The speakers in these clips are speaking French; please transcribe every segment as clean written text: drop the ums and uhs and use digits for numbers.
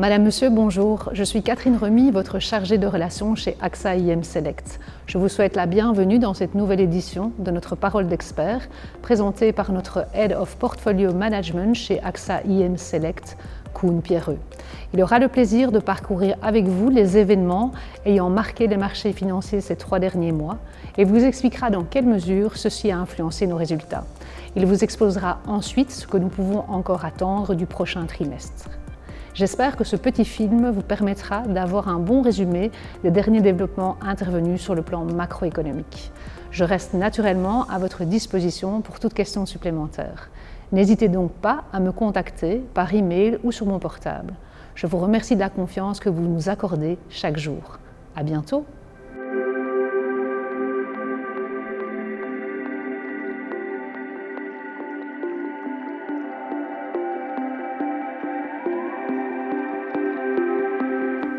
Madame, Monsieur, bonjour. Je suis Catherine Remy, votre chargée de relations chez AXA IM Select. Je vous souhaite la bienvenue dans cette nouvelle édition de notre Parole d'expert, présentée par notre Head of Portfolio Management chez AXA IM Select, Koen Pierreux. Il aura le plaisir de parcourir avec vous les événements ayant marqué les marchés financiers ces 3 derniers mois et vous expliquera dans quelle mesure ceci a influencé nos résultats. Il vous exposera ensuite ce que nous pouvons encore attendre du prochain trimestre. J'espère que ce petit film vous permettra d'avoir un bon résumé des derniers développements intervenus sur le plan macroéconomique. Je reste naturellement à votre disposition pour toute question supplémentaire. N'hésitez donc pas à me contacter par email ou sur mon portable. Je vous remercie de la confiance que vous nous accordez chaque jour. À bientôt!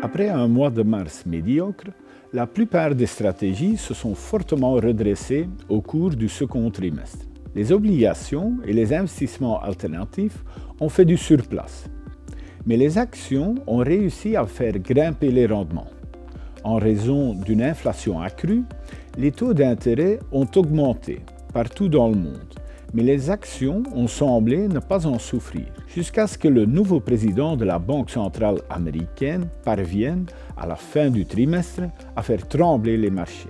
Après un mois de mars médiocre, la plupart des stratégies se sont fortement redressées au cours du second trimestre. Les obligations et les investissements alternatifs ont fait du surplace. Mais les actions ont réussi à faire grimper les rendements. En raison d'une inflation accrue, les taux d'intérêt ont augmenté partout dans le monde. Mais les actions ont semblé ne pas en souffrir, jusqu'à ce que le nouveau président de la Banque centrale américaine parvienne, à la fin du trimestre, à faire trembler les marchés.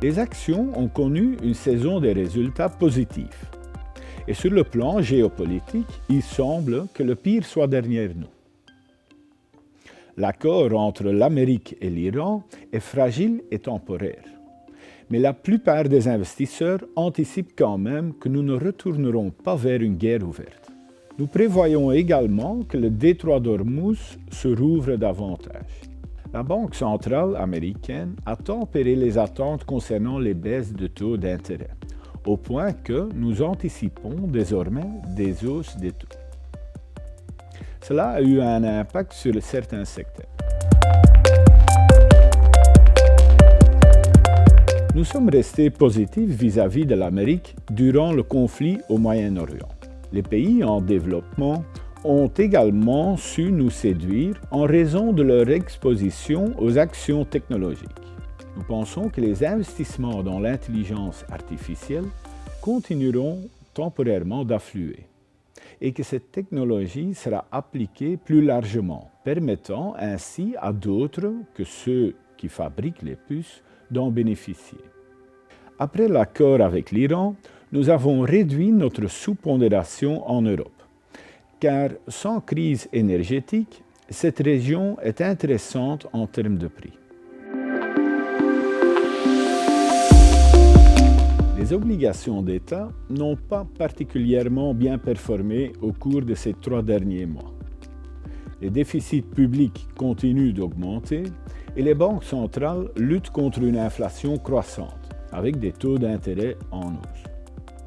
Les actions ont connu une saison de résultats positifs. Et sur le plan géopolitique, il semble que le pire soit derrière nous. L'accord entre l'Amérique et l'Iran est fragile et temporaire. Mais la plupart des investisseurs anticipent quand même que nous ne retournerons pas vers une guerre ouverte. Nous prévoyons également que le détroit d'Ormuz se rouvre davantage. La Banque centrale américaine a tempéré les attentes concernant les baisses de taux d'intérêt, au point que nous anticipons désormais des hausses des taux. Cela a eu un impact sur certains secteurs. Nous sommes restés positifs vis-à-vis de l'Amérique durant le conflit au Moyen-Orient. Les pays en développement ont également su nous séduire en raison de leur exposition aux actions technologiques. Nous pensons que les investissements dans l'intelligence artificielle continueront temporairement d'affluer et que cette technologie sera appliquée plus largement, permettant ainsi à d'autres que ceux qui fabriquent les puces d'en bénéficier. Après l'accord avec l'Iran, nous avons réduit notre sous-pondération en Europe, car sans crise énergétique, cette région est intéressante en termes de prix. Les obligations d'État n'ont pas particulièrement bien performé au cours de ces 3 derniers mois. Les déficits publics continuent d'augmenter et les banques centrales luttent contre une inflation croissante, avec des taux d'intérêt en hausse.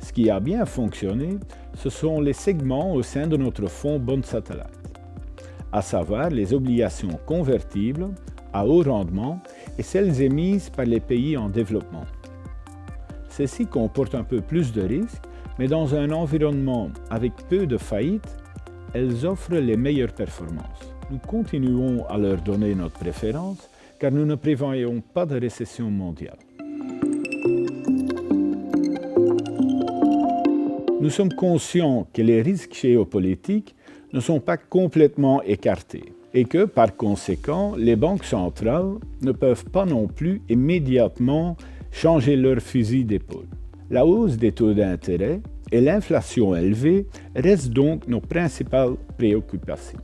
Ce qui a bien fonctionné, ce sont les segments au sein de notre fonds Bond Satellite, à savoir les obligations convertibles à haut rendement et celles émises par les pays en développement. Celles-ci comportent un peu plus de risques, mais dans un environnement avec peu de faillites, elles offrent les meilleures performances. Nous continuons à leur donner notre préférence, car nous ne prévoyons pas de récession mondiale. Nous sommes conscients que les risques géopolitiques ne sont pas complètement écartés et que, par conséquent, les banques centrales ne peuvent pas non plus immédiatement changer leur fusil d'épaule. La hausse des taux d'intérêt et l'inflation élevée restent donc nos principales préoccupations.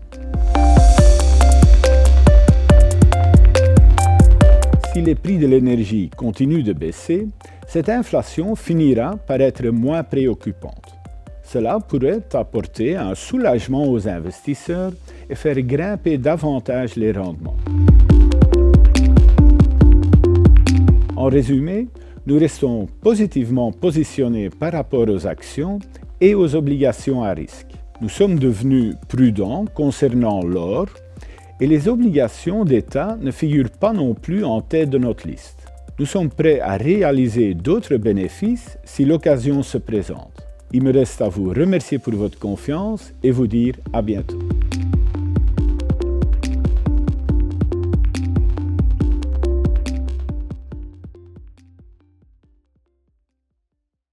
Si les prix de l'énergie continuent de baisser, cette inflation finira par être moins préoccupante. Cela pourrait apporter un soulagement aux investisseurs et faire grimper davantage les rendements. En résumé, nous restons positivement positionnés par rapport aux actions et aux obligations à risque. Nous sommes devenus prudents concernant l'or et les obligations d'État ne figurent pas non plus en tête de notre liste. Nous sommes prêts à réaliser d'autres bénéfices si l'occasion se présente. Il me reste à vous remercier pour votre confiance et vous dire à bientôt.